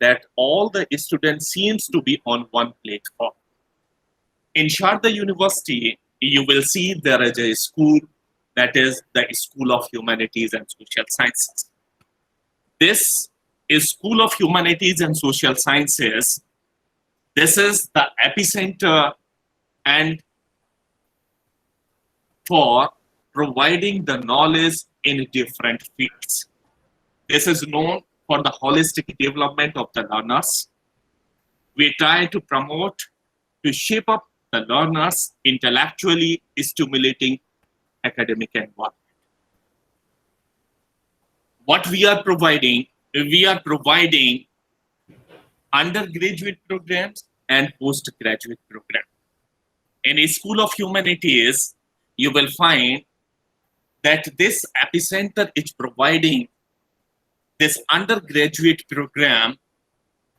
that all the students seems to be on one platform. In Sharda University, you will see there is a school that is the School of Humanities and Social Sciences. This is School of Humanities and Social Sciences. This is the epicenter and for providing the knowledge in different fields. This is known for the holistic development of the learners. We try to promote to shape up the learners intellectually stimulating academic environment. What we are providing undergraduate programs and postgraduate programs. In a School of Humanities, you will find that this epicenter is providing this undergraduate program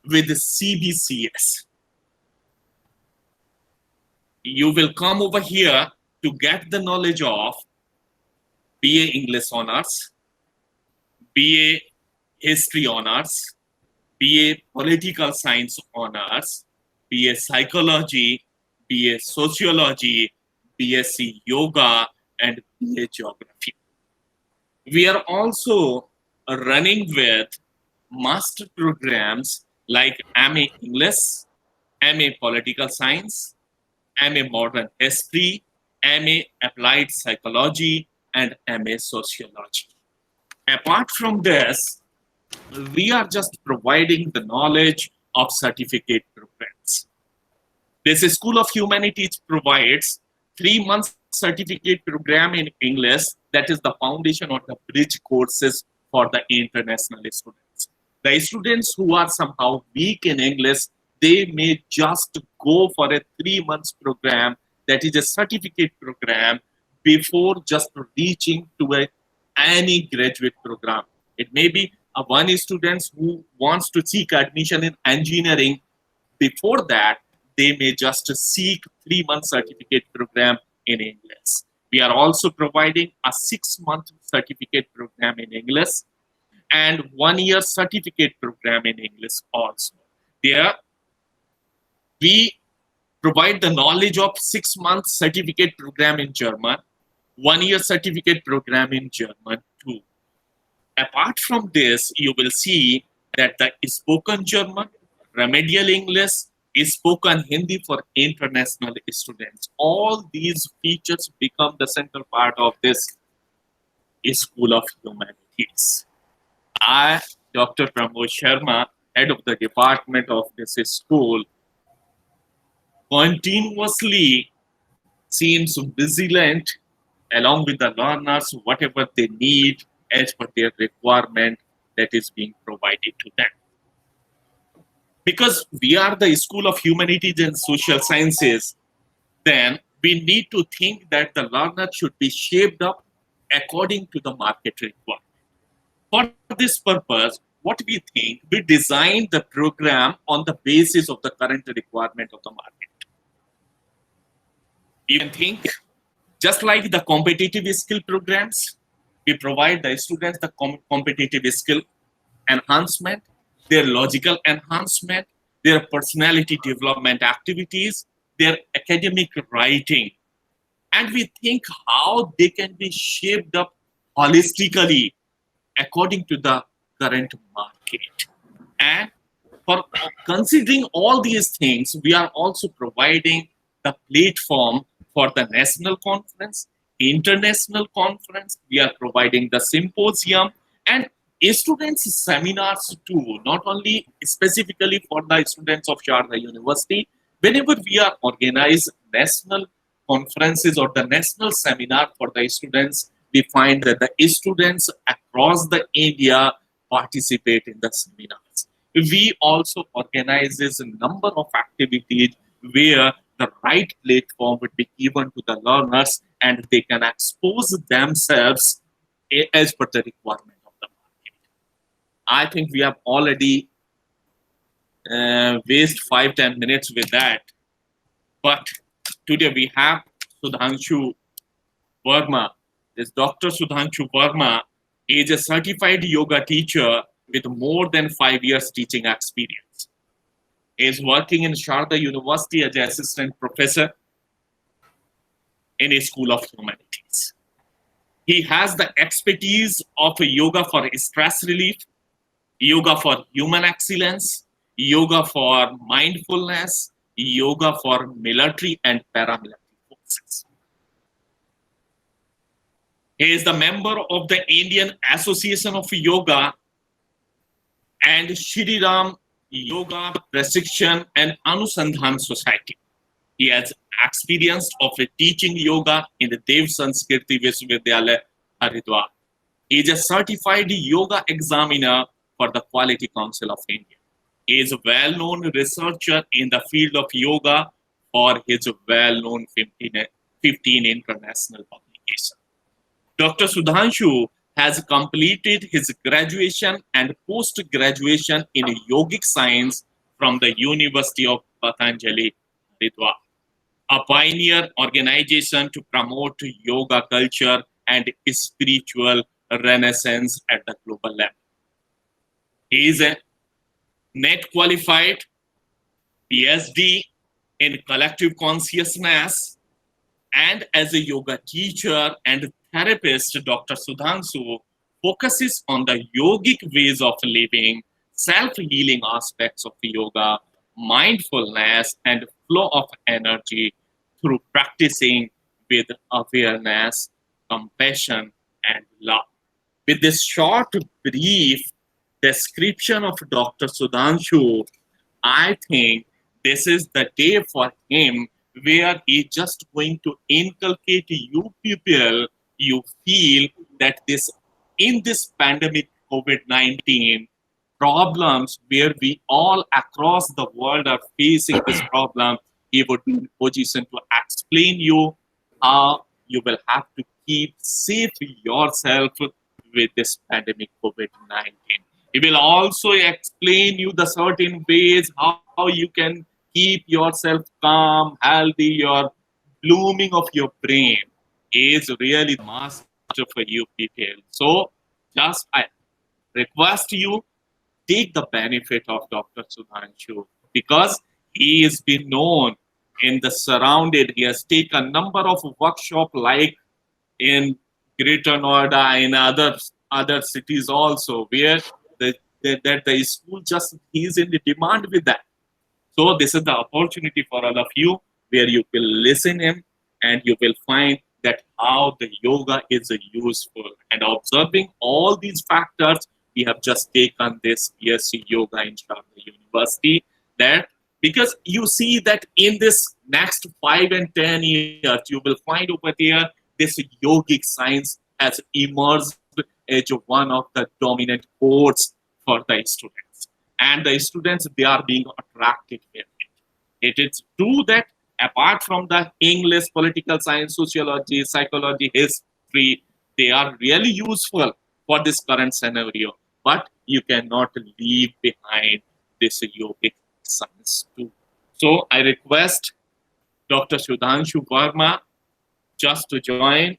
with CBCS. You will come over here to get the knowledge of BA English Honors, BA History Honors, BA Political Science Honors, BA Psychology, BA Sociology, BSc Yoga, and BA Geography. We are also running with master programs like MA English, MA Political Science, MA Modern History, MA Applied Psychology, and MA Sociology. Apart from this, we are just providing the knowledge of certificate programs. This School of Humanities provides 3 months certificate program in English, that is the foundation or the bridge courses for the international students. The students who are somehow weak in English, they may just go for a 3 months program that is a certificate program before just reaching to any graduate program. It may be one student who wants to seek admission in engineering. Before that, they may just seek 3 month certificate program in English. We are also providing a 6-month certificate program in English and 1 year certificate program in English also. There, we provide the knowledge of 6-month certificate program in German, 1 year certificate program in German too. Apart from this, you will see that the spoken German, remedial English, spoken Hindi for international students. All these features become the central part of this School of Humanities. I, Dr. Pramod Sharma, head of the department of this school, continuously seems vigilant along with the learners, whatever they need as per their requirement that is being provided to them. Because we are the School of Humanities and Social Sciences, then we need to think that the learner should be shaped up according to the market requirement. For this purpose, what we think, we design the program on the basis of the current requirement of the market. You can think, just like the competitive skill programs, we provide the students the competitive skill enhancement, their logical enhancement, their personality development activities, their academic writing. And we think how they can be shaped up holistically according to the current market. And for considering all these things, we are also providing the platform for the national conference, international conference. We are providing the symposium and students seminars too, not only specifically for the students of Sharda University. Whenever we are organized national conferences or the national seminar for the students, we find that the students across the India participate in the seminars. We also organize a number of activities where the right platform would be given to the learners and they can expose themselves as per the requirement of the market. I think we have already wasted 5-10 minutes with that. But today we have Sudhanshu Verma. This Dr. Sudhanshu Verma is a certified yoga teacher with more than 5 years teaching experience. He is working in Sharda University as an assistant professor in a School of Humanities. He has the expertise of yoga for stress relief, yoga for human excellence, yoga for mindfulness, yoga for military and paramilitary forces. He is the member of the Indian Association of Yoga and Shri Ram Yoga Prashikshan and Anusandhan Society. He has experience of teaching yoga in the Dev Sanskriti Vishwavidyalaya, Haridwar. He is a certified yoga examiner for the Quality Council of India. He is a well-known researcher in the field of yoga for his well-known 15 international publications. Dr. Sudhanshu has completed his graduation and post-graduation in yogic science from the University of Patanjali, Haridwar, a pioneer organization to promote yoga culture and spiritual renaissance at the global level. He is a NET qualified PhD in collective consciousness, and as a yoga teacher and therapist, Dr. Sudhanshu focuses on the yogic ways of living, self-healing aspects of yoga, mindfulness, and flow of energy through practicing with awareness, compassion, and love. With this short, brief description of Dr. Sudhanshu, I think this is the day for him where he's just going to inculcate you people. You feel that in this pandemic COVID-19 problems where we all across the world are facing this problem, he would be in position to explain you how you will have to keep safe yourself with this pandemic COVID-19. He will also explain you the certain ways how you can keep yourself calm, healthy, your blooming of your brain. He is really the master for you people. So just I request you, take the benefit of Dr. Sudhanshu because he has been known in the surrounded. He has taken a number of workshops like in Greater Noida, in other cities also, where the school just is in the demand with that. So this is the opportunity for all of you where you will listen him and you will find that how the yoga is useful. And observing all these factors, we have just taken this BSc Yoga in Sharda University. That because you see that in this next 5 and 10 years, you will find over there this yogic science has emerged as one of the dominant courses for the students. And the students, they are being attracted with it. It is true that apart from the English, political science, sociology, psychology, history, they are really useful for this current scenario. But you cannot leave behind this yogic science too. So I request Dr. Sudhanshu Verma just to join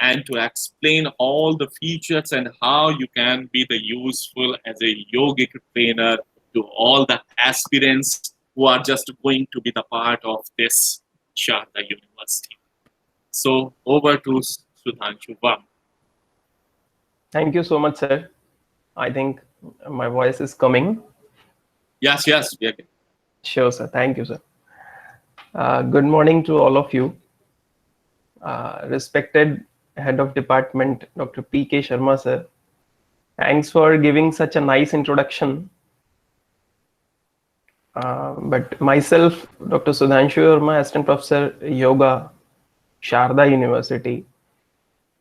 and to explain all the features and how you can be the useful as a yogic trainer to all the aspirants who are just going to be the part of this Sharda University. So over to Sudhanshu Verma. Thank you so much, sir. I think my voice is coming. Yes, we are good. Sure, sir. Thank you, sir. Good morning to all of you. Respected Head of Department, Dr. P.K. Sharma, sir. Thanks for giving such a nice introduction. But myself, Dr. Sudhanshu Verma, Assistant Professor, Yoga, Sharda University,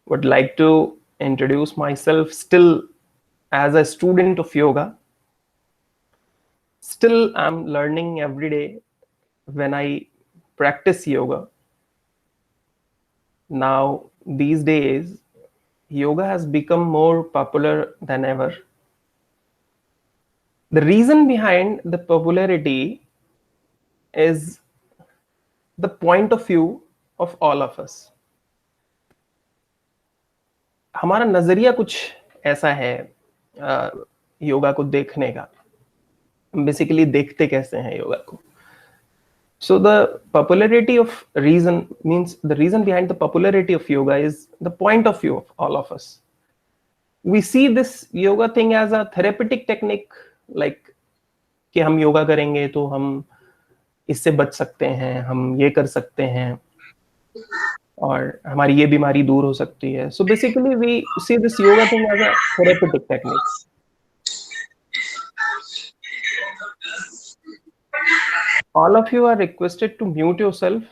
would like to introduce myself still as a student of yoga. Still, I'm learning every day when I practice yoga. Now, these days, yoga has become more popular than ever. The reason behind the popularity is the point of view of all of us. हमारा नजरिया कुछ ऐसा है योगा को देखने का, basically देखते कैसे हैं योगा को. So the popularity of reason means the reason behind the popularity of yoga is the point of view of all of us. We see this yoga thing as a therapeutic technique, like कि हम योगा करेंगे तो हम इससे बच सकते हैं, हम ये कर सकते हैं और हमारी ये बीमारी दूर हो सकती है. So basically we see this yoga thing as a therapeutic technique. All of you are requested to mute yourself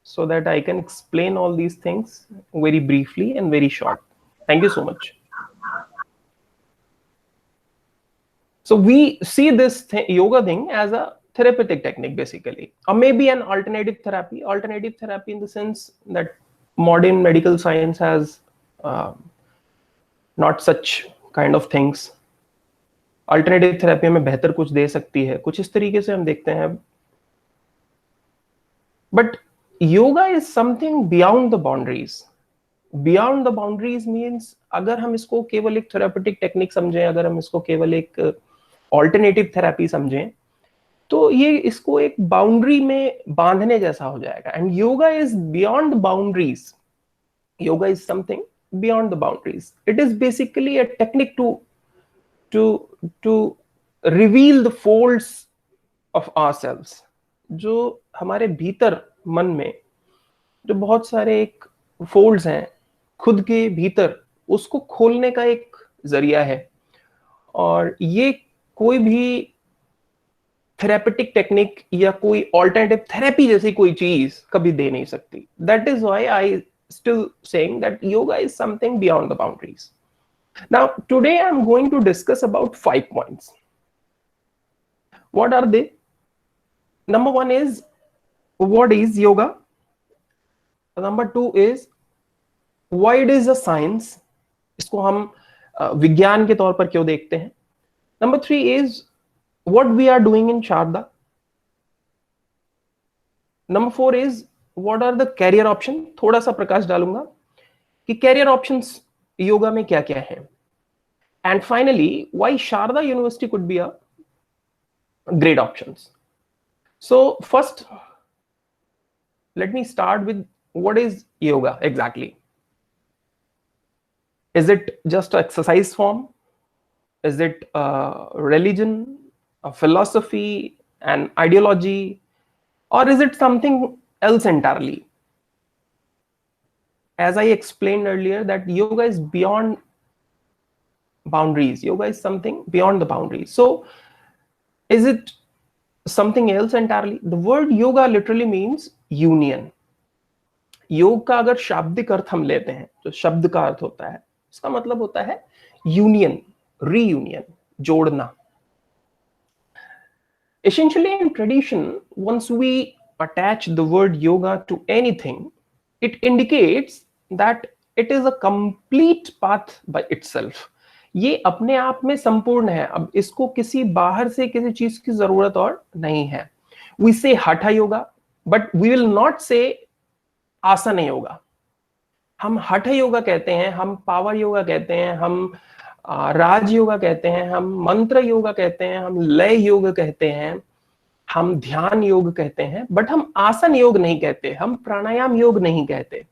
so that I can explain all these things very briefly and very short. Thank you so much. So we see this yoga thing as a therapeutic technique basically, or maybe an alternative therapy in the sense that modern medical science has not such kind of things. Alternative therapy हमें बेहतर कुछ दे सकती है, कुछ इस तरीके से हम देखते हैं. But yoga is something beyond the boundaries. Beyond the boundaries means अगर हम इसको केवल एक therapeutic technique समझें, अगर हम इसको केवल एक alternative therapy समझें, तो ये इसको एक boundary में बांधने जैसा हो जाएगा. And yoga is beyond boundaries. Yoga is something beyond the boundaries. It is basically a technique to reveal the folds of ourselves. जो हमारे भीतर मन में जो बहुत सारे एक फोल्ड्स हैं खुद के भीतर, उसको खोलने का एक जरिया है. और ये कोई भी थेरेपेटिक टेक्निक या कोई ऑल्टरनेटिव थेरेपी जैसी कोई चीज कभी दे नहीं सकती. That is why I still saying that yoga is something beyond the boundaries. Now today I am going to discuss about 5 points. What are they? Number 1 is what is yoga. Number 2 is why it is a science. इसको हम विज्ञान के तौर पर क्यों देखते हैं. Number 3 is what we are doing in Sharda. Number 4 is what are the career option. थोड़ा सा प्रकाश डालूंगा कि career options योगा में क्या क्या है. And finally why Sharda University could be a great options. So first, let me start with what is yoga exactly. Is it just an exercise form? Is it a religion, a philosophy, an ideology, or is it something else entirely? As I explained earlier, that yoga is beyond boundaries. Yoga is something beyond the boundaries. So is it something else entirely? The word yoga literally means union. योग का अगर शाब्दिक अर्थ हम लेते हैं, जो शब्द का अर्थ होता है, उसका मतलब होता है यूनियन, रीयूनियन, जोड़ना. Essentially in tradition, once we attach the word yoga to anything, it indicates that it is a complete path by itself. ये अपने आप में संपूर्ण है. अब इसको किसी बाहर से किसी चीज की जरूरत और नहीं है. We say hatha yoga, but we will not say asana yoga. हम हठ योगा कहते हैं, हम पावर योगा कहते हैं, हम राज योगा कहते हैं, हम मंत्र योगा कहते हैं, हम लय योग कहते हैं, हम ध्यान योग कहते हैं, बट हम आसन योग नहीं कहते, हम प्राणायाम योग नहीं कहते.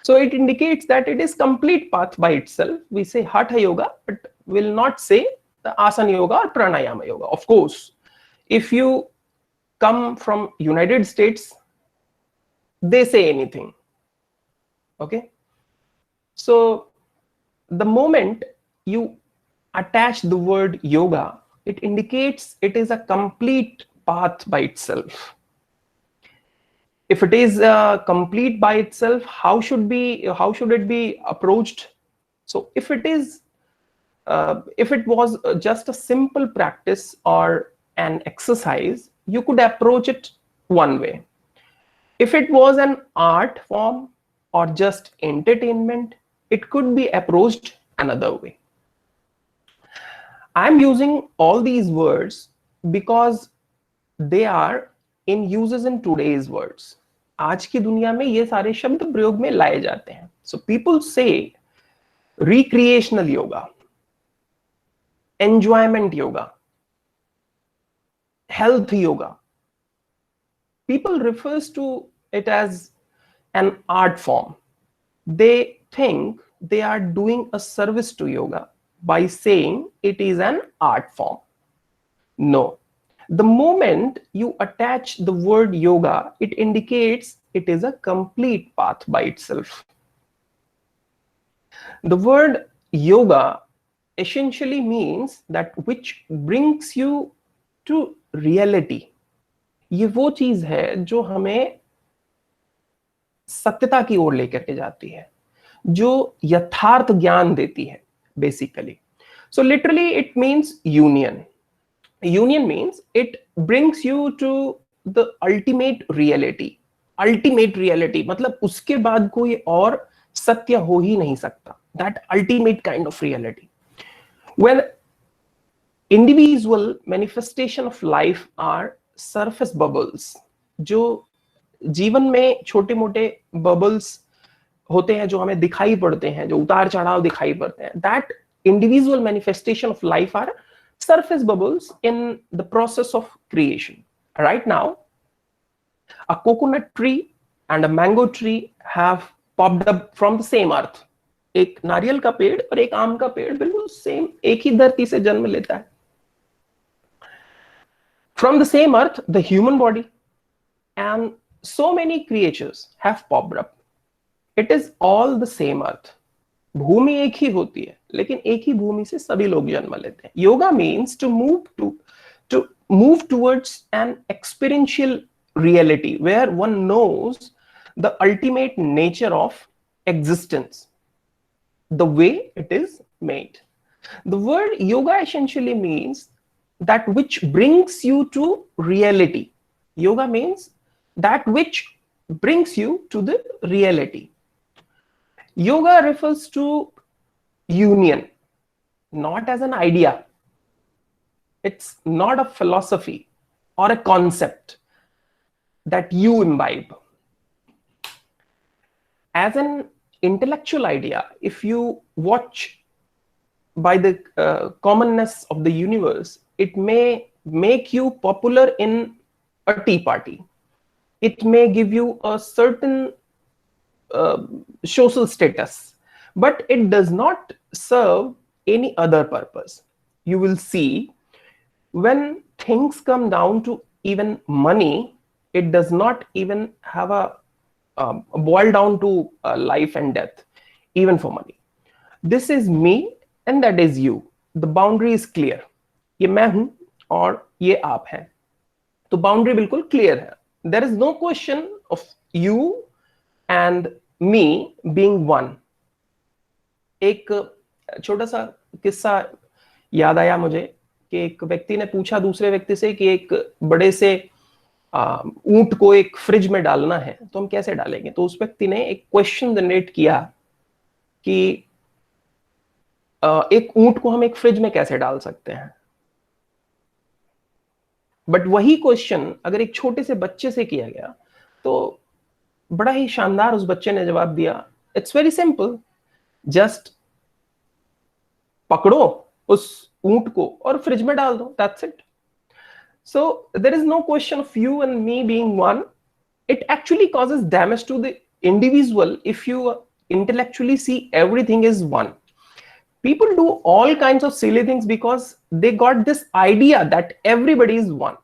So it indicates that it is complete path by itself. We say hatha yoga, but will not say the asana yoga or pranayama yoga. Of course, if you come from United States, they say anything. Okay. So the moment you attach the word yoga, it indicates it is a complete path by itself. If it is complete by itself, how should it be approached? So if it was just a simple practice or an exercise, you could approach it one way. If it was an art form or just entertainment, it could be approached another way. I'm using all these words because they are in uses in today's words. आज की दुनिया में ये सारे शब्द प्रयोग में लाए जाते हैं. So people say recreational yoga, enjoyment yoga, health yoga. People refers to it as an art form. They think they are doing a service to yoga by saying it is an art form. No. The moment you attach the word yoga, it indicates it is a complete path by itself. The word yoga essentially means that which brings you to reality. ये वो चीज है जो हमें सत्यता की ओर लेकर के जाती है, जो यथार्थ ज्ञान देती है basically. So literally it means union. Union means it brings you to the ultimate reality. Ultimate reality मतलब उसके बाद कोई और सत्य हो ही नहीं सकता. That ultimate kind of reality. When individual manifestation of life are surface bubbles, जो जीवन में छोटे मोटे बबल्स होते हैं जो हमें दिखाई पड़ते हैं, जो उतार चढ़ाव दिखाई पड़ते हैं, that individual manifestation of life are surface bubbles in the process of creation. Right now, a coconut tree and a mango tree have popped up from the same earth. एक नारियल का पेड़ और एक आम का पेड़ बिल्कुल सेम एक ही धरती से जन्म लेता है. From the same earth, the human body and so many creatures have popped up. It is all the same earth. भूमि एक ही होती है, लेकिन एक ही भूमि से सभी लोग जन्म लेते हैं. Yoga means to move towards an experiential reality where one knows the ultimate nature of existence, the way it is made. The word yoga essentially means that which brings you to reality. Yoga means that which brings you to the reality. Yoga refers to union, not as an idea. It's not a philosophy or a concept that you imbibe. As an intellectual idea, if you watch by the commonness of the universe, it may make you popular in a tea party. It may give you a certain social status, but it does not serve any other purpose. You will see when things come down to even money, it does not even have a boil down to life and death, even for money. This is me and that is you. The boundary is clear. ये मैं हूं और ये आप हैं. तो boundary बिल्कुल clear है. There is no question of you and me being one. एक छोटा सा किस्सा याद आया मुझे कि एक व्यक्ति ने पूछा दूसरे व्यक्ति से कि एक बड़े से ऊंट को एक फ्रिज में डालना है तो हम कैसे डालेंगे. तो उस व्यक्ति ने एक क्वेश्चन जनरेट किया कि एक ऊंट को हम एक फ्रिज में कैसे डाल सकते हैं. बट वही क्वेश्चन अगर एक छोटे से बच्चे से किया गया तो बड़ा ही शानदार उस बच्चे ने जवाब दिया. इट्स वेरी सिंपल, जस्ट पकड़ो उस ऊंट को और फ्रिज में डाल दो, that's it. So there is no question of you and me being one. It actually causes damage to the individual if you intellectually see everything is one. People do all kinds of silly things because they got this idea that everybody is one.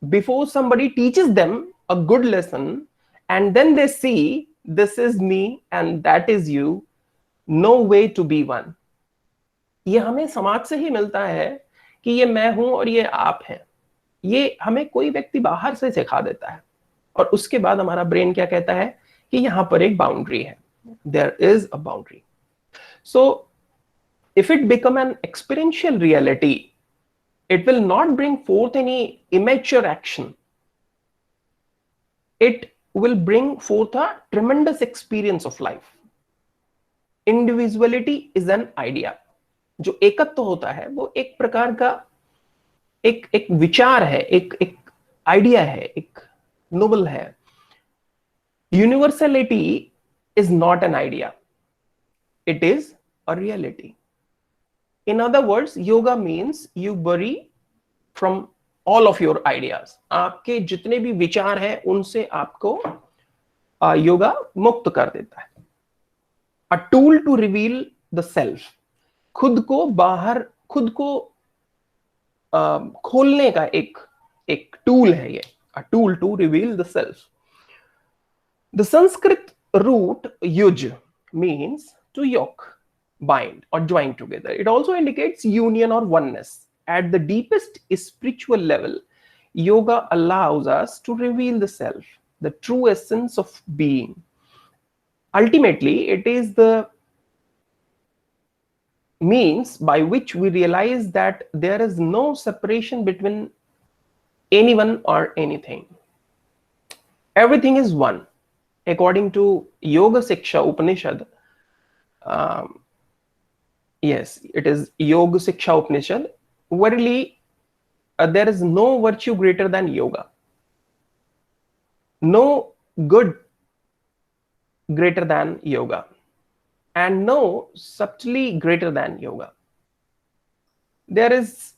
Before somebody teaches them a good lesson and then they see this is me and that is you, no way to be one. ये हमें समाज से ही मिलता है कि ये मैं हूं और ये आप हैं. ये हमें कोई व्यक्ति बाहर से सिखा देता है और उसके बाद हमारा ब्रेन क्या कहता है कि यहां पर एक बाउंड्री है. There is a boundary. So if it become an experiential reality, it will not bring forth any immature action. It will bring forth a tremendous experience of life. Individuality is an idea. जो एकत्व होता है वो एक प्रकार का एक विचार है, एक आइडिया है, एक नोबल है. Universality is not an idea, it is a reality. In other words, yoga means you bury from all of your ideas. आपके जितने भी विचार हैं उनसे आपको योगा मुक्त कर देता है. A tool to reveal the self. खुद को बाहर, खुद को खोलने का एक टूल है ये. A tool to reveal the self. The Sanskrit root yuj means to yoke, bind, or join together. It also indicates union or oneness. At the deepest spiritual level, yoga allows us to reveal the self, the true essence of being. Ultimately, it is the means by which we realize that there is no separation between anyone or anything. Everything is one. According to Yoga Siksha Upanishad, yes, it is Yoga Siksha Upanishad. Verily, there is no virtue greater than yoga, no good greater than yoga, and no subtly greater than yoga. There is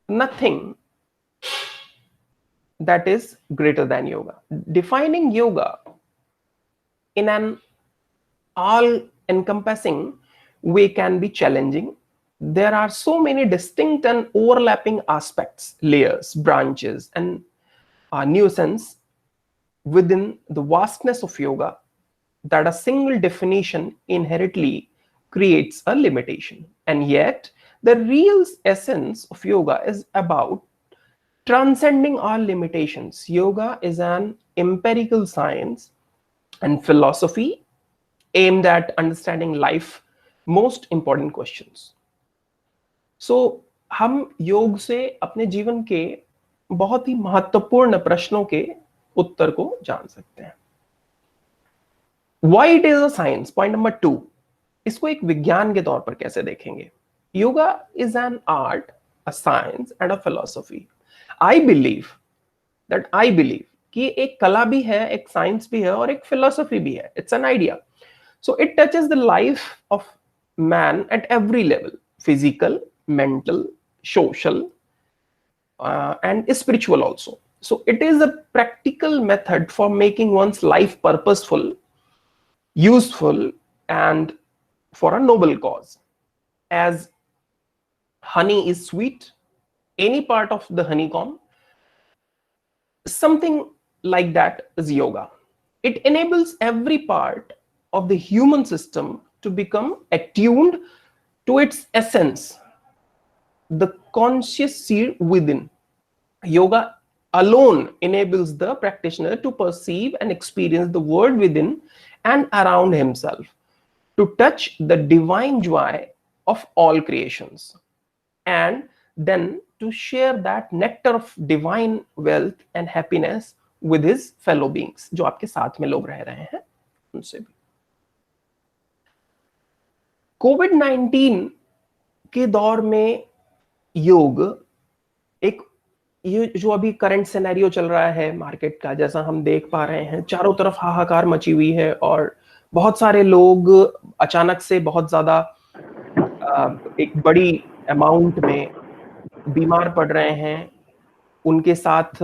nothing that is greater than yoga. Defining yoga in an all-encompassing way can be challenging. There are so many distinct and overlapping aspects, layers, branches, and nuances within the vastness of yoga that a single definition inherently creates a limitation. And yet, the real essence of yoga is about transcending all limitations. Yoga is an empirical science and philosophy aimed at understanding life's most important questions. So, हम योग से अपने जीवन के बहुत ही महत्वपूर्ण प्रश्नों के उत्तर को जान सकते हैं. Why it is a science? Point number 2. इसको एक विज्ञान के तौर पर कैसे देखेंगे? Yoga is an art, a science, and a philosophy. I believe कि एक कला भी है, एक साइंस भी है और एक फिलोसफी भी है. It's an idea. So it touches the life of man at every level: physical, mental, social, and spiritual also. So it is a practical method for making one's life purposeful, useful, and for a noble cause. As honey is sweet, any part of the honeycomb, something like that is yoga. It enables every part of the human system to become attuned to its essence, the conscious seed within. Yoga alone enables the practitioner to perceive and experience the world within and around himself, to touch the divine joy of all creations, and then to share that nectar of divine wealth and happiness with his fellow beings, जो आपके साथ में लोग रह रहे हैं उनसे भी. कोविड-19 के दौर में योग एक, ये जो अभी करंट सिनेरियो चल रहा है मार्केट का, जैसा हम देख पा रहे हैं, चारों तरफ हाहाकार मची हुई है और बहुत सारे लोग अचानक से बहुत ज्यादा एक बड़ी अमाउंट में बीमार पड़ रहे हैं. उनके साथ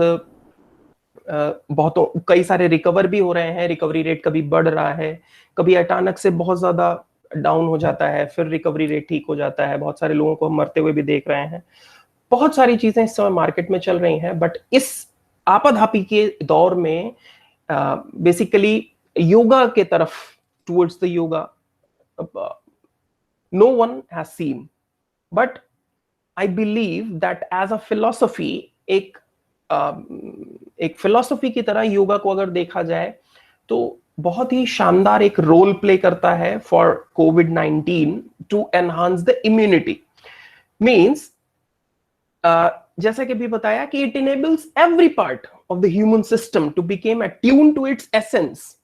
कई सारे रिकवर भी हो रहे हैं. रिकवरी रेट कभी बढ़ रहा है, कभी अचानक से बहुत ज्यादा डाउन हो जाता है, फिर रिकवरी रेट ठीक हो जाता है. बहुत सारे लोगों को हम मरते हुए भी देख रहे हैं. बहुत सारी चीजें इस समय मार्केट में चल रही हैं. बट इस आपाधापी के दौर में बेसिकली योगा के तरफ, towards the yoga, no one has seen. But I believe that as a philosophy, एक फिलोसफी की तरह योगा को अगर देखा जाए तो बहुत ही शानदार एक रोल प्ले करता है फॉर कोविड-19 to enhance the immunity. Means जैसा कि भी बताया कि it enables every part of the human system to became attuned to its essence.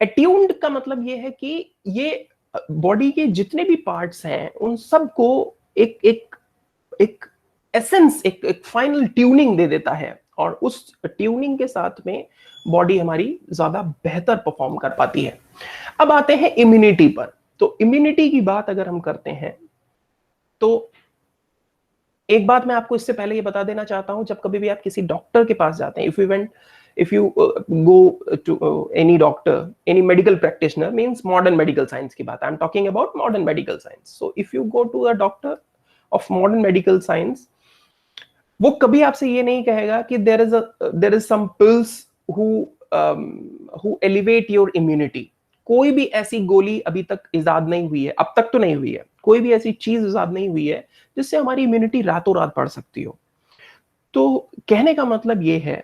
Attuned का मतलब ये है कि ये बॉडी के जितने भी पार्ट्स हैं उन सबको एक एसेंस, एक फाइनल ट्यूनिंग दे देता है, और उस ट्यूनिंग के साथ में बॉडी हमारी ज्यादा बेहतर परफॉर्म कर पाती है. अब आते हैं इम्यूनिटी पर. तो इम्यूनिटी की बात अगर हम करते हैं तो एक बात मैं आपको इससे पहले ये बता देना चाहता हूं, जब कभी भी आप किसी डॉक्टर के पास जाते हैं, if you go to any doctor, any medical practitioner, means modern medical science की बात, I'm talking about modern medical science. So if you go to a doctor of modern medical science, वो कभी आपसे ये नहीं कहेगा कि there is some pills who elevate your immunity. कोई भी ऐसी गोली अभी तक इजाद नहीं हुई है, अब तक तो नहीं हुई है, कोई भी ऐसी चीज इजाद नहीं हुई है जिससे हमारी इम्यूनिटी रातों रात बढ़ सकती हो। तो कहने का मतलब ये है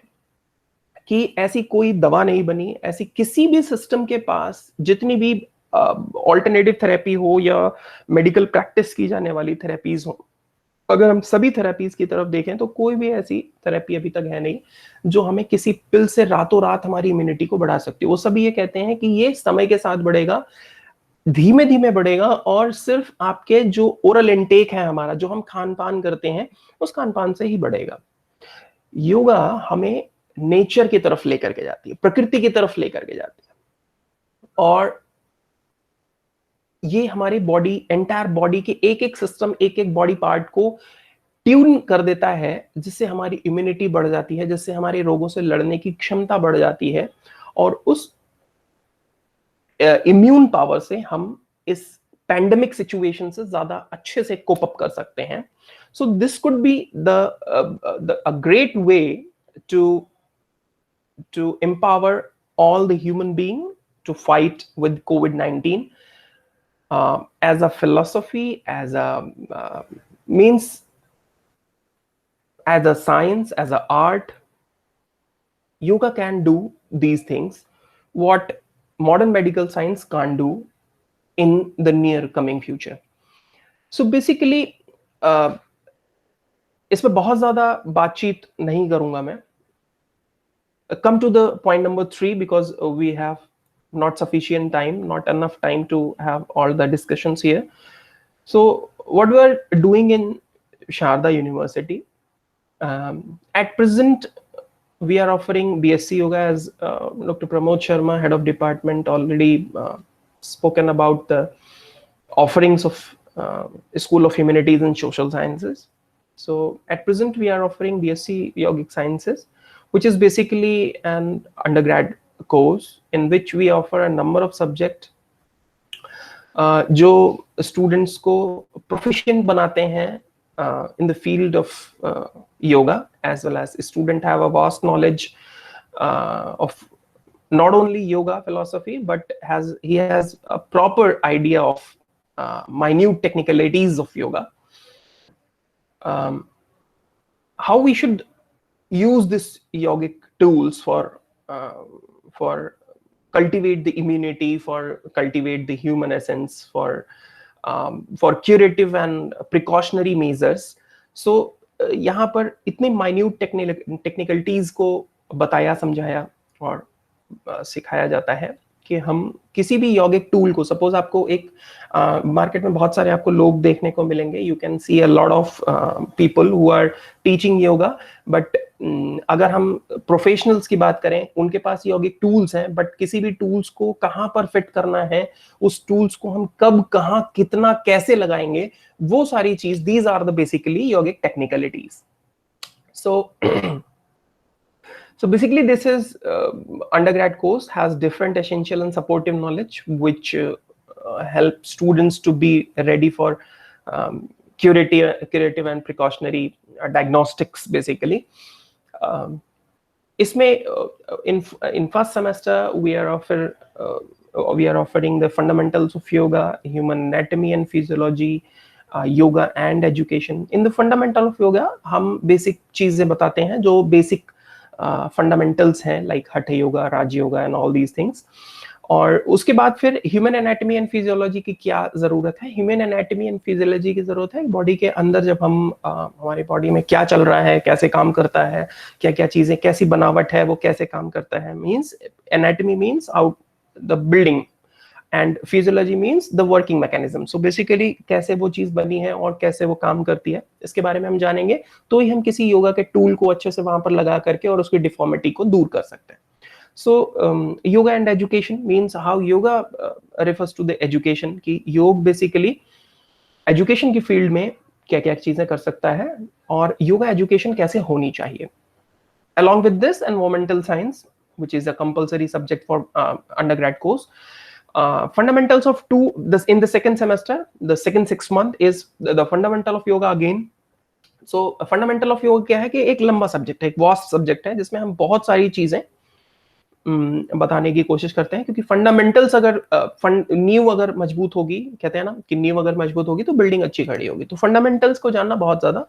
कि ऐसी कोई दवा नहीं बनी, ऐसी किसी भी सिस्टम के पास जितनी भी ऑल्टरनेटिव थेरेपी हो या मेडिकल प्रैक्टिस की जाने वाली थेरेपीज हो, अगर हम सभी थेरेपीज की तरफ देखें तो कोई भी ऐसी थेरेपी अभी तक है नहीं जो हमें किसी पिल से रातों रात हमारी इम्यूनिटी को बढ़ा सकती है। वो सभी ये कहते हैं कि ये समय के साथ बढ़ेगा, धीमे धीमे बढ़ेगा, और सिर्फ आपके जो ओरल इनटेक है हमारा, जो हम खान पान करते हैं, उस खान पान से ही बढ़ेगा। योगा हमें नेचर की तरफ लेकर के जाती है, प्रकृति की तरफ लेकर के जाती है, और ये हमारी बॉडी, एंटायर बॉडी के एक एक सिस्टम, एक एक बॉडी पार्ट को ट्यून कर देता है, जिससे हमारी इम्यूनिटी बढ़ जाती है, जिससे हमारे रोगों से लड़ने की क्षमता बढ़ जाती है, और उस इम्यून पावर से हम इस पैंडेमिक सिचुएशन से ज्यादा अच्छे से कोप अप कर सकते हैं। So this could be a great way to empower all the human being to fight with COVID-19 as a philosophy, as a means, as a science, as a art. Yoga can do these things what modern medical science can't do in the near coming future. So basically इसमें बहुत ज्यादा बातचीत नहीं करूंगा मैं। Come to the point number 3, because we have not sufficient time, not enough time to have all the discussions here. So what we are doing in Sharda University, at present we are offering BSc Yoga, as Dr. Pramod Sharma, head of department, already spoken about the offerings of School of Humanities and Social Sciences. So at present we are offering BSc Yogic Sciences, which is basically an undergrad course in which we offer a number of subjects जो students को proficient बनाते हैं in the field of yoga, as well as student have a vast knowledge of not only yoga philosophy, but he has a proper idea of minute technicalities of yoga, how we should use this yogic tools for cultivate the immunity, for cultivate the human essence, for curative and precautionary measures. So यहाँ पर इतनी minute technicalities को बताया, समझाया और सिखाया जाता है कि हम किसी भी योगिक टूल को, सपोज आपको एक मार्केट में बहुत सारे आपको लोग देखने को मिलेंगे, you can see a lot of people who are teaching yoga, but अगर हम प्रोफेशनल्स की बात करें, उनके पास योगिक टूल्स हैं, बट किसी भी टूल्स को कहाँ पर फिट करना है, उस टूल्स को हम कब, कहाँ, कितना, कैसे लगाएंगे, वो सारी चीज, these are the basically yogic technicalities. So basically this is undergrad course has different essential and supportive knowledge which help students to be ready for curative and precautionary diagnostics basically. इसमें in first semester we are offering the fundamentals of yoga, human anatomy and physiology, yoga and education. In the fundamental of yoga हम basic चीजें बताते हैं जो basic fundamentals हैं, like hatha yoga, Raj yoga and all these things. और उसके बाद फिर ह्यूमन एनाटॉमी एंड फिजियोलॉजी की क्या जरूरत है. ह्यूमन एनाटॉमी एंड फिजियोलॉजी की जरूरत है बॉडी के अंदर, जब हम हमारे बॉडी में क्या चल रहा है, कैसे काम करता है, क्या क्या चीजें, कैसी बनावट है, वो कैसे काम करता है. Means anatomy means out the building and physiology means the working mechanism. So basically कैसे वो चीज बनी है और कैसे वो काम करती है, इसके बारे में हम जानेंगे, तो ही हम किसी योगा के टूल को अच्छे से वहां पर लगा करके और उसकी डिफॉर्मिटी को दूर कर सकते हैं. So yoga and education means how yoga refers to the education, की योग बेसिकली एजुकेशन की फील्ड में क्या क्या चीजें कर सकता है, और योगा एजुकेशन कैसे होनी चाहिए. Along with this, environmental science, which is a compulsory subject for undergrad course. Fundamentals of this in the second semester, the second 6 month is the fundamental of yoga again. So fundamental of yoga क्या है कि एक लंबा subject है, एक vast subject है, जिसमें हम बहुत सारी चीजें बताने की कोशिश करते हैं, क्योंकि फंडामेंटल्स अगर नींव अगर मजबूत होगी, कहते हैं ना कि नींव अगर मजबूत होगी तो बिल्डिंग अच्छी खड़ी होगी. तो फंडामेंटल्स को जानना बहुत ज्यादा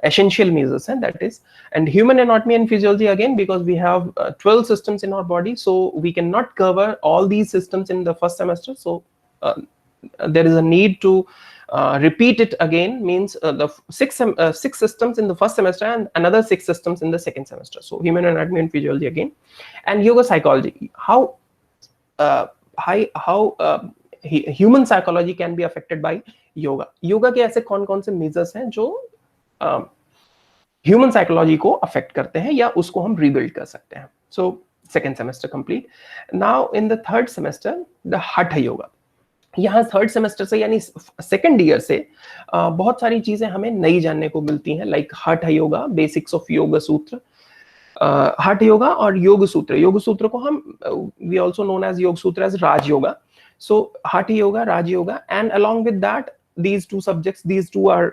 essential measures, and that is, and human anatomy and physiology again, because we have 12 systems in our body, so we cannot cover all these systems in the first semester. So there is a need to repeat it again, means the six systems in the first semester and another 6 systems in the second semester. So human anatomy and physiology again, and yoga psychology, how human psychology can be affected by yoga के ऐसे कौन कौन से measures हैं जो human psychology को affect करते हैं या उसको हम रिबिल्ड कर सकते हैं. So second semester complete. Now in the third semester the हठ योगा. यहाँ थर्ड सेमेस्टर से यानी सेकेंड ईयर से बहुत सारी चीजें हमें नई जानने को मिलती हैं, like hatha yoga, basics of योग सूत्र, हठ योगा और योग सूत्र. योग सूत्र को हम वी आल्सो नोन एज योग सूत्र as Raj yoga. So hatha yoga, Raj yoga, and along with that these two subjects, these two are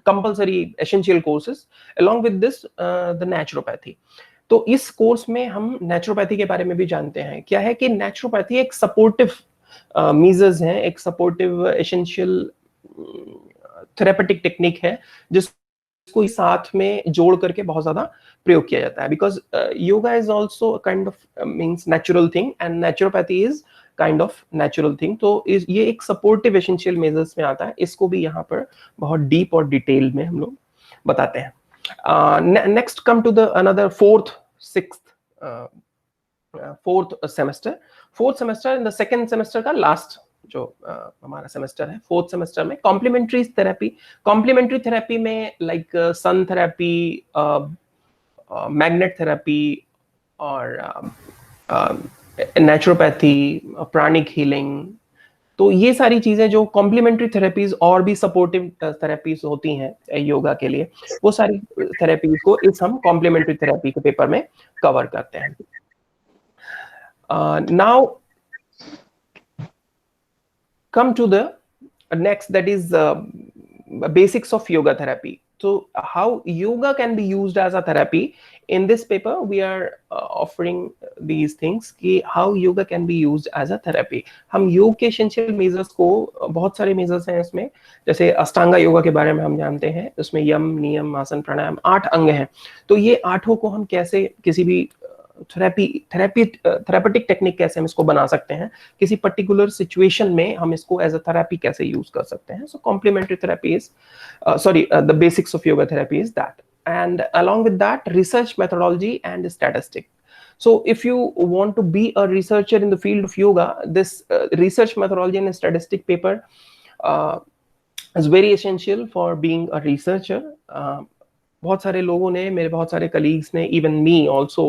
compulsory essential courses. Along with this the naturopathy. तो इस कोर्स में हम नेचुरोपैथी के बारे में भी जानते हैं. क्या है कि नेचुरोपैथी एक सपोर्टिव मेजर्स हैं, एक सपोर्टिव एसेंशियल थेरेपेटिक टेक्निक है जिसको साथ में जोड़ करके बहुत ज्यादा प्रयोग किया जाता है. Because yoga is also kind of means natural thing and naturopathy is kind of natural thing. तो ये एक सपोर्टिव एसेंशियल मेजर्स में आता है. इसको भी यहाँ पर बहुत डीप और डिटेल में हम लोग बताते हैं. Next come to the another fourth semester. Fourth semester in the second semester का लास्ट जो हमारा सेमेस्टर है, फोर्थ सेमेस्टर में कॉम्प्लीमेंट्री थेरेपी. कॉम्प्लीमेंट्री थेरेपी में like sun therapy, magnet therapy और नेचुरोपैथी, प्राणिक हीलिंग. तो ये सारी चीजें जो कॉम्प्लीमेंट्री थेरेपीज और भी सपोर्टिव थेरेपीज होती हैं योगा के लिए, वो सारी थेरेपीज को इस हम कॉम्प्लीमेंट्री थेरेपी के पेपर में कवर करते हैं. Now come to the next, that is basics of yoga therapy. So how yoga can be used as a therapy. In this paper we are offering these things कि how yoga can be used as a therapy. हम योग के essential measures को, बहुत सारे measures हैं इसमें, जैसे अष्टांगा योगा के बारे में हम जानते हैं, उसमें यम, नियम, आसन, प्राणायाम 8 अंग हैं. तो ये 8 को हम कैसे किसी भी थेरेपेटिक टेक्निक कैसे हम इसको बना सकते हैं, किसी पर्टिकुलर सिचुएशन में हम इसको एज अ थेरेपी कैसे यूज कर सकते हैं. So complementary therapy is the basics of yoga therapy is that, and along with that research methodology and statistic. So if you want to be a researcher in the field of yoga, this research methodology and statistic paper is very essential for being a researcher. बहुत सारे लोगों ने, मेरे बहुत सारे colleagues ने, even me also,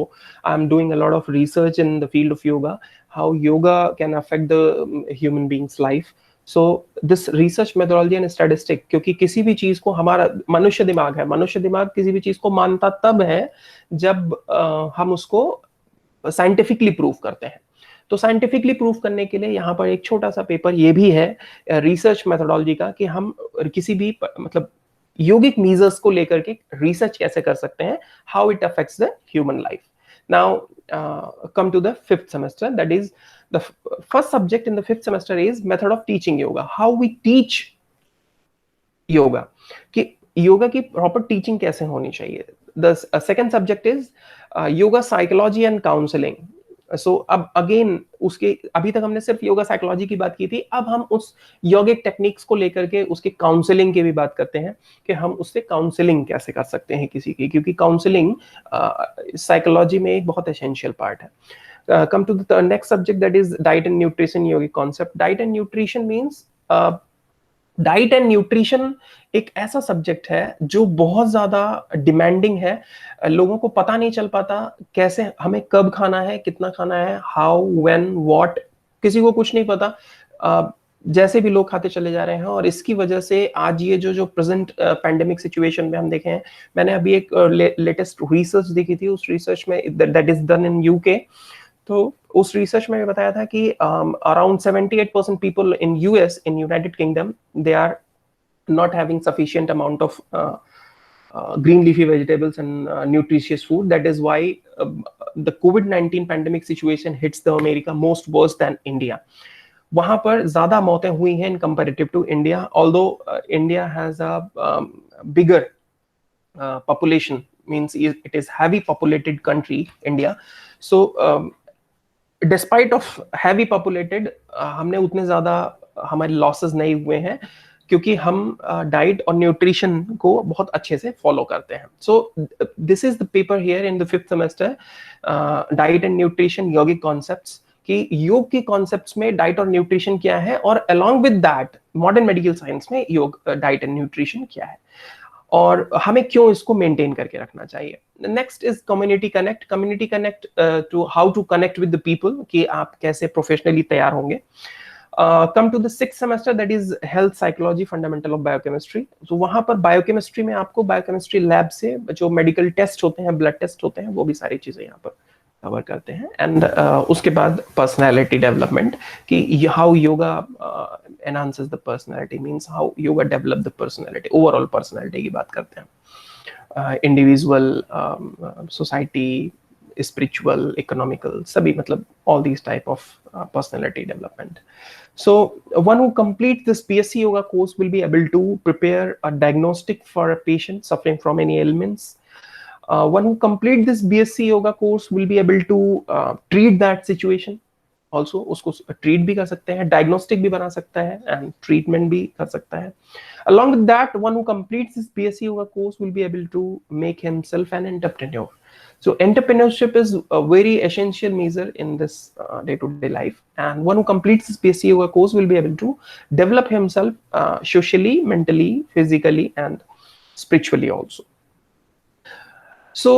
I am doing a lot of research in the field of yoga, how yoga can affect the human beings life. So this research methodology and statistic, क्योंकि किसी भी चीज को, हमारा मनुष्य दिमाग है, मनुष्य दिमाग किसी भी चीज को मानता तब है जब हम उसको साइंटिफिकली प्रूव करते हैं. तो साइंटिफिकली प्रूव करने के लिए यहाँ पर एक छोटा सा पेपर ये भी है रिसर्च मेथोडोलॉजी का, कि हम किसी भी मतलब योगिक मेजर्स को लेकर के रिसर्च कैसे कर सकते हैं, how it affects the human life. Now come to the fifth semester, that is the first subject in the fifth semester is method of teaching yoga, how we teach yoga, कि योगा की प्रॉपर टीचिंग कैसे होनी चाहिए. The second subject is yoga psychology and counselling. So अब again उसके, अभी तक हमने सिर्फ योगा साइकोलॉजी की बात की थी, अब हम उस योगिक टेक्निक्स को लेकर के उसके काउंसलिंग की भी बात करते हैं कि हम उससे काउंसलिंग कैसे कर सकते हैं किसी की, क्योंकि काउंसलिंग साइकोलॉजी में एक बहुत एसेंशियल पार्ट है. Come to the next subject, that is diet and nutrition yogic concept. Diet and nutrition means diet and nutrition एक ऐसा सब्जेक्ट है जो बहुत ज्यादा डिमांडिंग है. लोगों को पता नहीं चल पाता कैसे हमें कब खाना है, कितना खाना है, हाउ, व्हेन, व्हाट, किसी को कुछ नहीं पता. जैसे भी लोग खाते चले जा रहे हैं, और इसकी वजह से आज ये जो प्रेजेंट पैंडेमिक सिचुएशन में हम देखे हैं, मैंने अभी एक लेटेस्ट रिसर्च देखी थी, उस रिसर्च में that is done in UK, तो उस रिसर्च में बताया था कि around 78% people in US, in United Kingdom, they are not having sufficient amount of green leafy vegetables and nutritious food. That is why the COVID-19 pandemic situation hits the America most worse than India. वहां पर ज्यादा मौतें हुई हैं in comparative to India, although India has a bigger population, means it is heavy populated country, India. So despite of heavy populated, हमने उतने ज्यादा हमारे लॉसेस नहीं हुए हैं, क्योंकि हम डाइट और न्यूट्रिशन को बहुत अच्छे से फॉलो करते हैं. So this is the paper here in the 5th semester, diet and nutrition yogic concepts, कि योग के कॉन्सेप्ट्स में डाइट और न्यूट्रिशन क्या है, और along with that modern medical science में योग, डाइट एंड न्यूट्रिशन क्या है, और हमें क्यों इसको मेंटेन करके रखना चाहिए. Next is community connect. Community connect to how to connect with the people, कि आप कैसे प्रोफेशनली तैयार होंगे. Come to the 6th semester, that is health psychology fundamental of biochemistry. So वहां पर बायोकेमिस्ट्री में आपको बायोकेमिस्ट्री लैब से जो मेडिकल टेस्ट होते हैं, ब्लड टेस्ट होते हैं, वो भी सारी चीजें यहाँ पर कवर करते हैं. एंड उसके बाद पर्सनैलिटी डेवलपमेंट, कि how yoga enhances the personality, means how yoga develop the personality, overall personality की बात करते हैं. इंडिविजुअल, सोसाइटी, spiritual, economical, सभी, मतलब all these type of personality development. So one who completes this BSc Yoga course will be able to prepare a diagnostic for a patient suffering from any ailments. One who completes this BSc Yoga course will be able to treat that situation. Also उसको treat भी कर सकते हैं, diagnostic भी बना सकता है, and treatment भी कर सकता है. Along with that, one who completes this BSc Yoga course will be able to make himself an entrepreneur. So entrepreneurship is a very essential measure in this day-to-day life, and one who completes this BSc Yoga course will be able to develop himself socially, mentally, physically, and spiritually also. So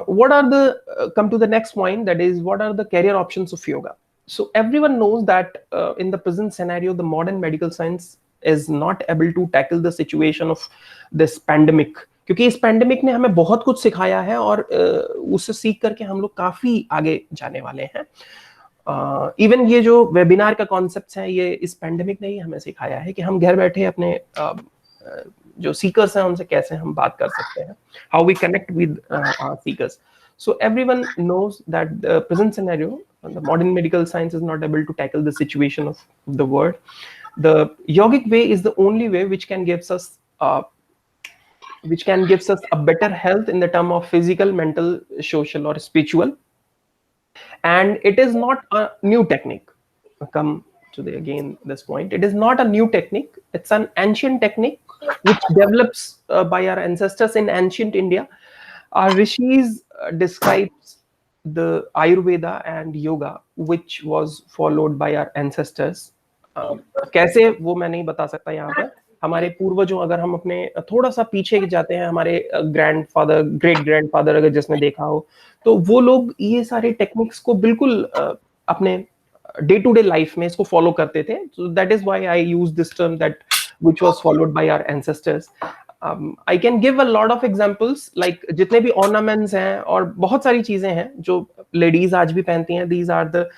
what are the come to the next point, that is, what are the career options of yoga? So everyone knows that in the present scenario, the modern medical science is not able to tackle the situation of this pandemic, क्योंकि इस pandemic ने हमें बहुत कुछ सिखाया है, और उससे सीख करके हम लोग काफी आगे जाने वाले हैं. इवन ये जो वेबिनार का कॉन्सेप्ट है, ये इस पैंडेमिक ने ही हमें सिखाया है कि हम घर बैठे अपने जो सीकर्स हैं उनसे कैसे हम बात कर सकते हैं, how we connect with our seekers. So everyone knows that the present scenario, the modern medical science is not able to tackle the situation of the world. The yogic way is the only way which can gives us a better health in the term of physical, mental, social, or spiritual. And it is not a new technique. Come to this point. It is not a new technique. It's an ancient technique which develops by our ancestors in ancient India. Our rishis describes the Ayurveda and yoga which was followed by our ancestors. कैसे वो मैं नहीं बता सकता यहाँ पर. हमारे पूर्वजों, अगर हम अपने थोड़ा सा पीछे जाते हैं, हमारे ग्रैंडफादर, ग्रेट ग्रैंडफादर अगर जिसने देखा हो, तो वो लोग ये सारे टेक्निक्स को बिल्कुल अपने डे टू डे लाइफ में इसको फॉलो करते थे. So that is why I use this term, that which was followed by our ancestors. I can give a lot of examples, like जितने भी ऑर्नामेंट्स हैं और बहुत सारी चीजें हैं जो लेडीज आज भी पहनती हैं. दीज आर द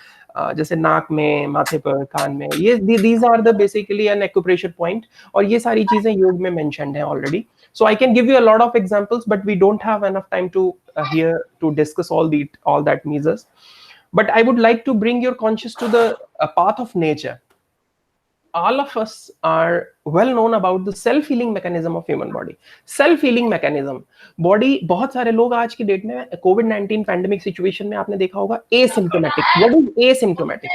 जैसे नाक में, माथे पर, कान में, ये these are the basically an acupressure point, और ये सारी चीजें योग में मेंशन्ड है already. So I can give you a lot of examples, but we don't have enough time to here to discuss all that measures. But I would like to bring your conscious to the path of nature. All of us are well known about the self-healing mechanism of human body. Self-healing mechanism. Body, बहुत सारे लोग आज की date में COVID-19 pandemic situation में आपने देखा होगा asymptomatic. What is asymptomatic?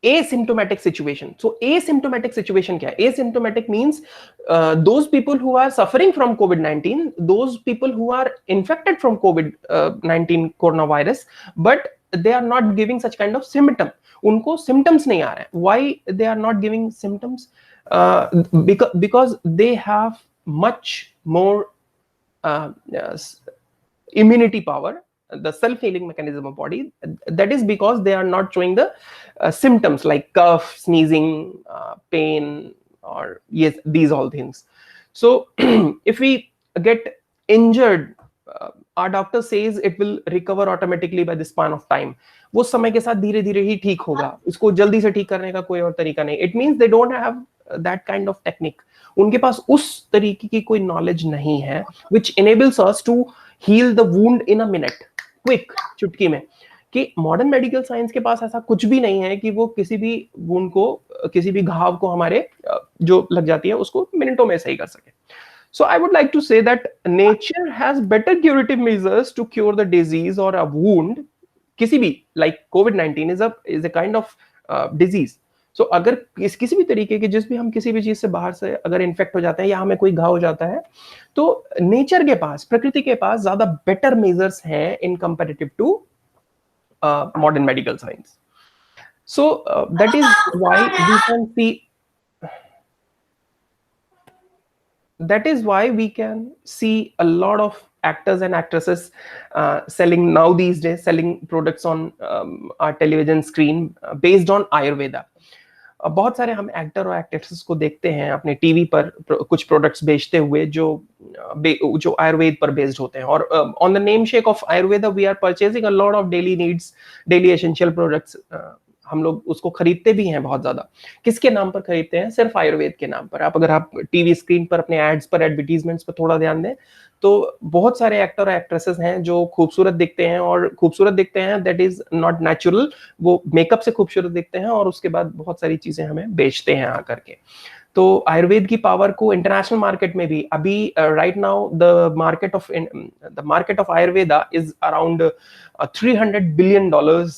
Asymptomatic situation. So asymptomatic situation क्या है? Asymptomatic means those people who are suffering from COVID-19, those people who are infected from COVID-19 coronavirus, but they are not giving such kind of symptom. उनको symptoms नहीं आ रहे हैं. Why they are not giving symptoms? Because they have much more immunity power the self-healing mechanism of body, that is because they are not showing the symptoms like cough, sneezing, pain, or yes, these all things. So if we get injured, our doctor says it will recover automatically by the span of time. वो समय के साथ धीरे धीरे ही ठीक होगा, इसको जल्दी से ठीक करने का कोई और तरीका नहीं. It means they don't have that kind of technique. उनके पास उस तरीके की कोई नॉलेज नहीं है which enables us to heal the wound in a minute, quick, चुटकी में. कि मॉडर्न मेडिकल साइंस के पास ऐसा कुछ भी नहीं है कि वो किसी भी वुंड को, किसी भी घाव को हमारे जो लग जाती है उसको मिनटों में सही कर सके. So I would like to say that nature has better curative measures to cure the disease or a wound. किसी भी, like COVID-19 is a kind of disease. So अगर किसी भी तरीके के, जिस भी हम किसी भी चीज से बाहर से अगर इन्फेक्ट हो जाते हैं या हमें कोई घाव हो जाता है, तो नेचर के पास, प्रकृति के पास ज्यादा बेटर मेजर्स हैं in comparative to modern medical science. So that is why we can see, that is why we can see a lot of actors and actresses selling now these days, selling products on our television screen based on Ayurveda. बहुत सारे हम actor और actresses को देखते हैं अपने TV पर कुछ प्रोडक्ट्स बेचते हुए जो आयुर्वेद पर बेस्ड होते हैं. और on the name shake of Ayurveda we are purchasing a lot of daily needs, daily essential products. हम लोग उसको खरीदते भी हैं बहुत ज्यादा. किसके नाम पर खरीदते हैं? सिर्फ आयुर्वेद के नाम पर. अगर आप टीवी स्क्रीन पर अपने एड्स पर, एडवर्टीजमेंट्स पर थोड़ा ध्यान दें तो बहुत सारे एक्टर और एक्ट्रेसेस हैं जो खूबसूरत दिखते हैं, और खूबसूरत दिखते हैं दैट इज नॉट नेचुरल. वो मेकअप से खूबसूरत दिखते हैं और उसके बाद बहुत सारी चीजें हमें बेचते हैं आकर के. तो आयुर्वेद की पावर को इंटरनेशनल मार्केट में भी अभी right now the market of Ayurveda is around $300 billion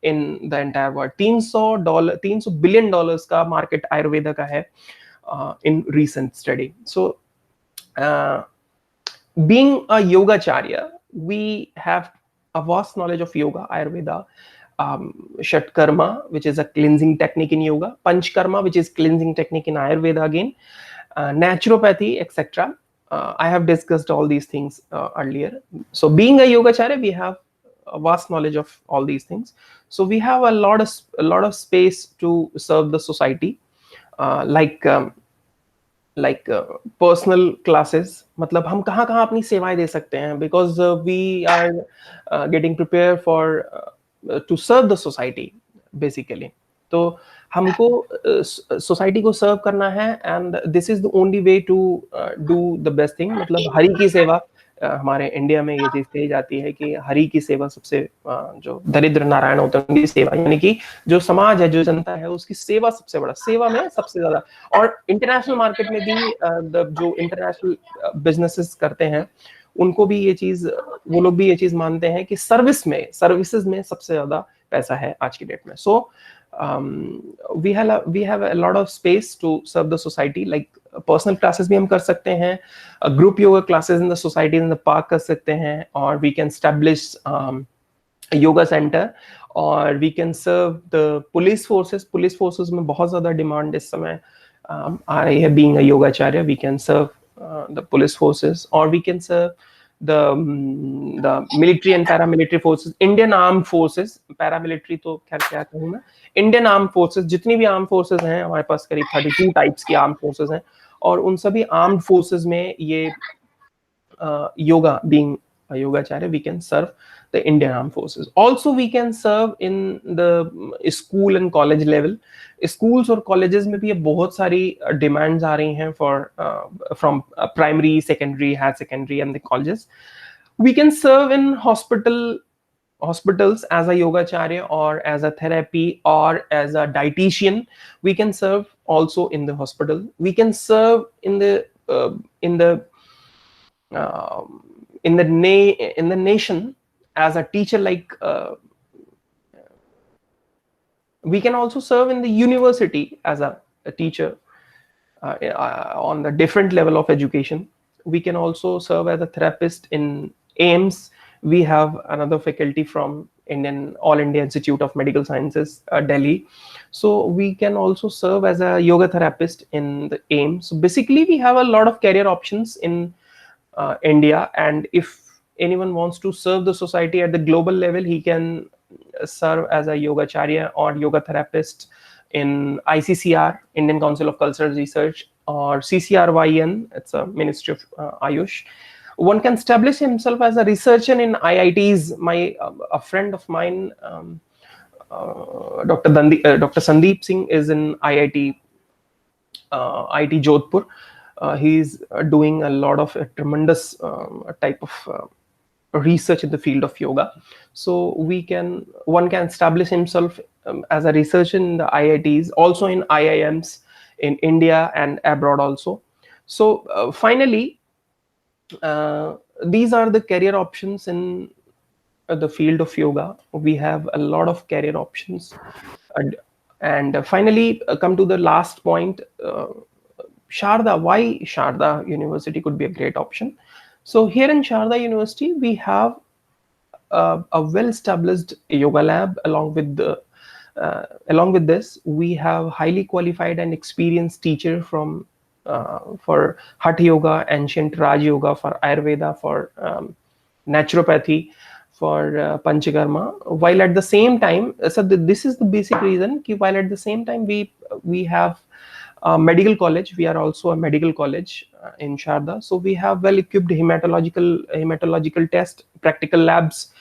in the entire world. $300 billion का मार्केट आयुर्वेदा का है in recent study. So being a yogacharya, we have a vast knowledge of yoga, Ayurveda, Shatkarma, which is a cleansing technique in yoga, Panchkarma, which is cleansing technique in Ayurveda again, naturopathy, etc. I have discussed all these things earlier. So being a yogacharya, we have a vast knowledge of all these things. So we have a lot of space to serve the society, like personal classes. मतलब हम कहाँ कहाँ अपनी सेवाएं दे सकते हैं, because we are getting prepared for to serve the society basically. तो हमको सोसाइटी को सर्व करना है, and this is the only way to do the best thing. मतलब हरि की सेवा, हमारे इंडिया में ये चीज कही जाती है कि हरि की सेवा सबसे, जो दरिद्र नारायण होते हैं उनकी सेवा, यानी कि जो समाज है, जो जनता है, उसकी सेवा सबसे बड़ा, सेवा में सबसे ज्यादा. और इंटरनेशनल मार्केट में भी जो इंटरनेशनल बिजनेसेस करते हैं उनको भी ये चीज, वो लोग भी ये चीज मानते हैं कि सर्विसेज में सबसे ज्यादा पैसा है आज की डेट में. सो we have a lot of space to serve the society. Like personal classes भी हम कर सकते हैं, group yoga classes in the society in the park कर सकते हैं, और we can establish yoga centre, और we can serve the police forces में बहुत ज्यादा डिमांड इस समय आ रही है. Being a Yogacharya, we can serve the police forces, और we can serve the military and paramilitary forces, Indian armed forces. paramilitary तो खैर क्या कहूँ मैं, Indian armed forces, जितनी भी armed forces हैं हमारे पास, करीब 32 टाइप्स की armed forces हैं, और उन सभी armed forces में ये yoga, being a yogacharya, we can serve the Indian armed forces. Also we can serve in the school and college level. Schools और colleges में भी बहुत सारी demands आ रही हैं for from primary, secondary, higher secondary and the colleges. We can serve in hospitals as a yogacharya, or as a therapy, or as a dietitian. We can serve also in the hospital. We can serve in the nation as a teacher, like we can also serve in the university as a teacher on the different level of education. We can also serve as a therapist in AIIMS. We have another faculty from All India Institute of Medical Sciences, Delhi. So we can also serve as a yoga therapist in the AIIMS. So basically we have a lot of career options in India, and if anyone wants to serve the society at the global level, he can serve as a yogacharya or yoga therapist in ICCR, Indian Council of Cultural Research, or CCRYN, it's a Ministry of Ayush. One can establish himself as a researcher in IITs. A friend of mine, Dr. Sandeep Singh, is in IIT Jodhpur. He's doing a lot of tremendous type of research in the field of yoga. So one can establish himself as a researcher in the IITs, also in IIMs in India and abroad also. So finally, these are the career options in the field of yoga. We have a lot of career options. And finally, come to the last point, Sharda. Why Sharda University could be a great option? So here in Sharda University, we have a well-established yoga lab. Along with this, we have highly qualified and experienced teacher from for Hatha Yoga, ancient Raj Yoga, for Ayurveda, for naturopathy, for Panchakarma. While at the same time, so this is the basic reason. While at the same time, we have medical college. We are also a medical college in Sharda. So we have well-equipped hematological test, practical labs,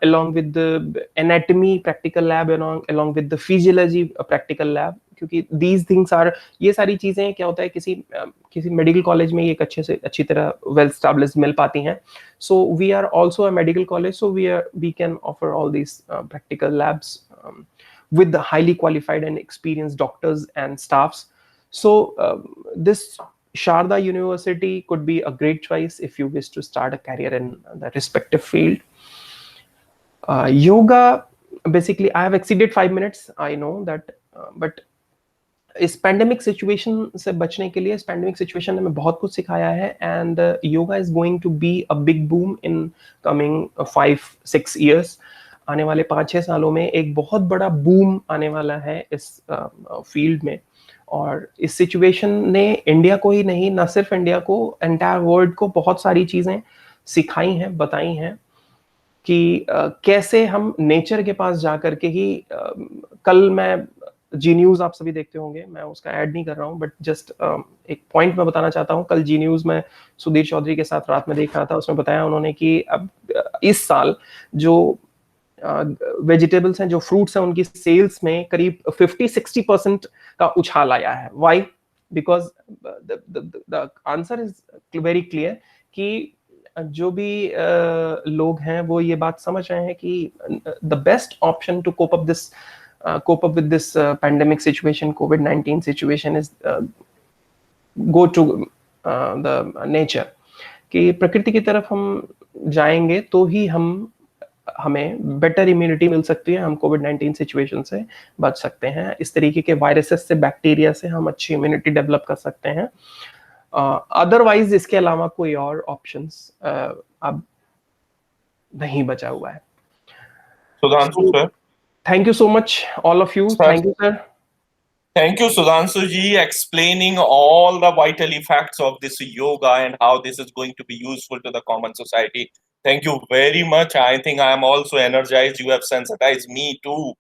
along with the anatomy practical lab, along with the physiology practical lab. क्योंकि these things are, ये सारी चीजें क्या होता है किसी medical college में ये अच्छी तरह well established मिल पाती हैं. So we are also a medical college, so we can offer all these practical labs with the highly qualified and experienced doctors and staffs. So this Sharda University could be a great choice if you wish to start a career in the respective field. Yoga, basically, I have exceeded 5 minutes, I know that, but इस pandemic situation से बचने के लिए, इस pandemic situation ने हमें बहुत कुछ सिखाया है. And yoga is going to be a big boom in coming 5-6 years. आने वाले 5-6 सालों में एक बहुत बड़ा बूम आने वाला है इस फील्ड में. और इस सिचुएशन ने इंडिया को ही नहीं, ना सिर्फ इंडिया को, एंटायर वर्ल्ड को बहुत सारी चीजें सिखाई हैं, बताई हैं कि कैसे हम नेचर के पास जा करके ही, कल मैं जी न्यूज आप सभी देखते होंगे, मैं उसका ऐड नहीं कर रहा हूँ, बट जस्ट एक पॉइंट मैं बताना चाहता हूँ. कल जी न्यूज में सुधीर चौधरी के साथ रात में देख रहा था, उसमें बताया उन्होंने कि अब इस साल जो वेजिटेबल्स हैं, जो फ्रूट्स हैं, उनकी सेल्स में करीब 50-60% का उछाल आया है. Why? Because the answer is very clear कि जो भी लोग हैं वो ये बात समझ रहे हैं कि the best option to cope up with this pandemic situation, COVID-19 situation, is go to the nature. कि प्रकृति की तरफ हम जाएंगे तो ही हमें बेटर इम्यूनिटी मिल सकती है, हम कोविड-19 सिचुएशन से बच सकते हैं. इस तरीके के वायरसेस से, बैक्टीरिया से हम अच्छी इम्यूनिटी डेवलप कर सकते हैं. अदरवाइज इसके अलावा कोई और ऑप्शंस अब नहीं बचा हुआ है. Sudhanshu sir, thank you so much, all of you. Sir. Thank you, sir. Thank you, Sudhanshu ji, explaining all the vital effects of this yoga and how this is going to be useful to the common society. Thank you very much. I think I am also energized. You have sensitized me too,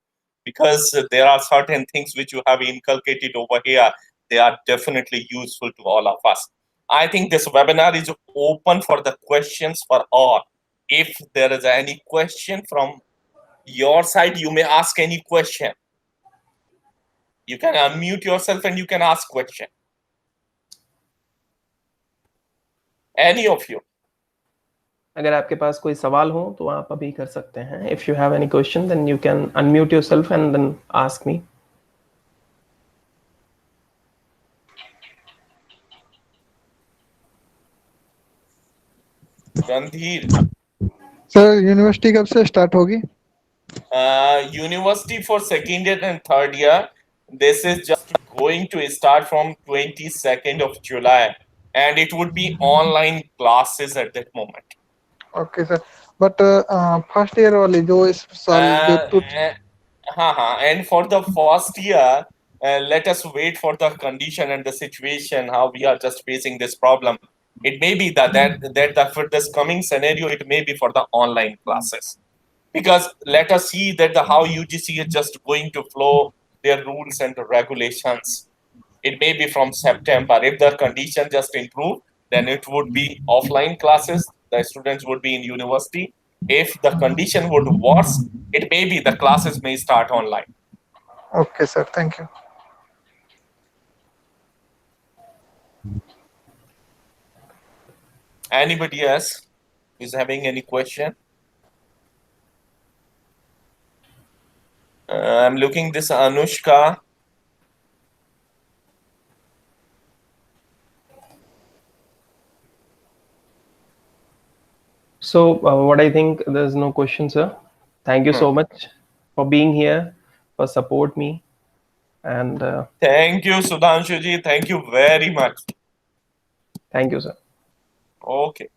because there are certain things which you have inculcated over here. They are definitely useful to all of us. I think this webinar is open for the questions for all. If there is any question from your side, you may ask any question. You can unmute yourself and you can ask question. Any of you. अगर आपके पास कोई सवाल हो तो आप अभी कर सकते हैं. If you have any question, then you can unmute yourself and then ask me. Randhir. Sir, university कब से स्टार्ट होगी? University for second year and third year, this is just going to start from 22nd of July, and it would be online classes at that moment. Okay sir, but first year वाले जो इस साल जो and for the first year, let us wait for the condition and the situation, how we are just facing this problem. It may be that for this coming scenario, it may be for the online classes. Because let us see that how UGC is just going to flow their rules and regulations. It may be from September. If the condition just improve, then it would be offline classes. The students would be in university. If the condition would worse, it may be the classes may start online. Okay, sir. Thank you. Anybody else is having any question? I'm looking this Anushka. So what I think, there's no question, sir. Thank you so much for being here, for support me, and Thank you, Sudhanshuji. Thank you very much. thank you, sir. Okay.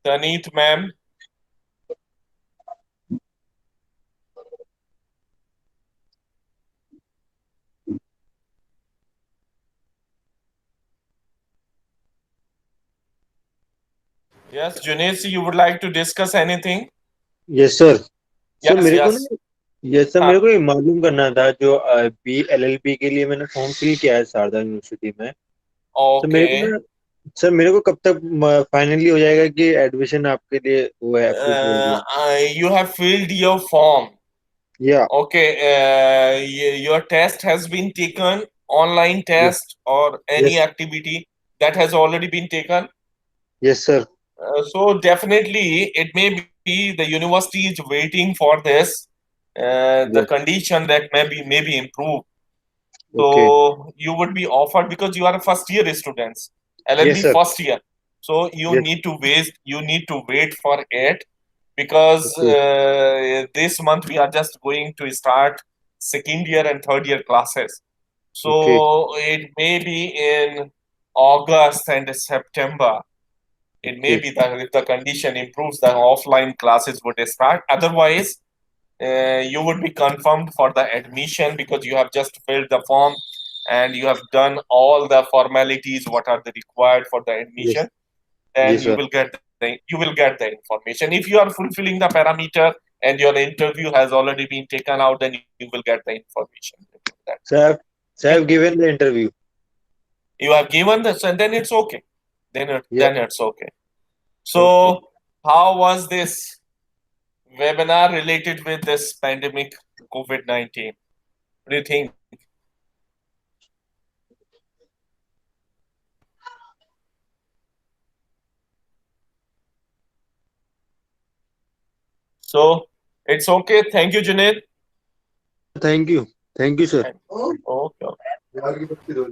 Taneet, ma'am. Yes, Junaid, you would like to discuss anything? Yes sir sir Yes, मेरे को yes. ना yes sir हाँ. मेरे को ये मालूम करना था जो BLLB के लिए मैंने फॉर्म फिल किया है शारदा यूनिवर्सिटी में तो मेरे को Okay. ना सर मेरे को कब तक फाइनली हो जाएगा कि एडमिशन आपके लिए वो है अप्रूव हो गया You have filled your form. या Okay. Your test has been taken, online test or any yes activity that has already been taken. Yes sir So definitely it may be the university is waiting for this. The yes condition that may be improved. Okay So you would be offered because you are a first year students, yes LLB sir first year. So you yes need to wait for it because okay this month we are just going to start second year and third year classes. Okay So it may be in August and September. It may okay be that if the condition improves, the offline classes would start. Otherwise, you would be confirmed for the admission because you have just filled the form and you have done all the formalities what are the required for the yes admission. Then yes you sir will get the information. If you are fulfilling the parameter and your interview has already been taken out, then you will get the information. Sir sir have given the interview You have given this, and then it's okay. या Then it's okay. Okay So, how was this webinar related with this pandemic COVID-19? What do you think? So, it's okay. Thank you, Junaid. Thank you sir Okay.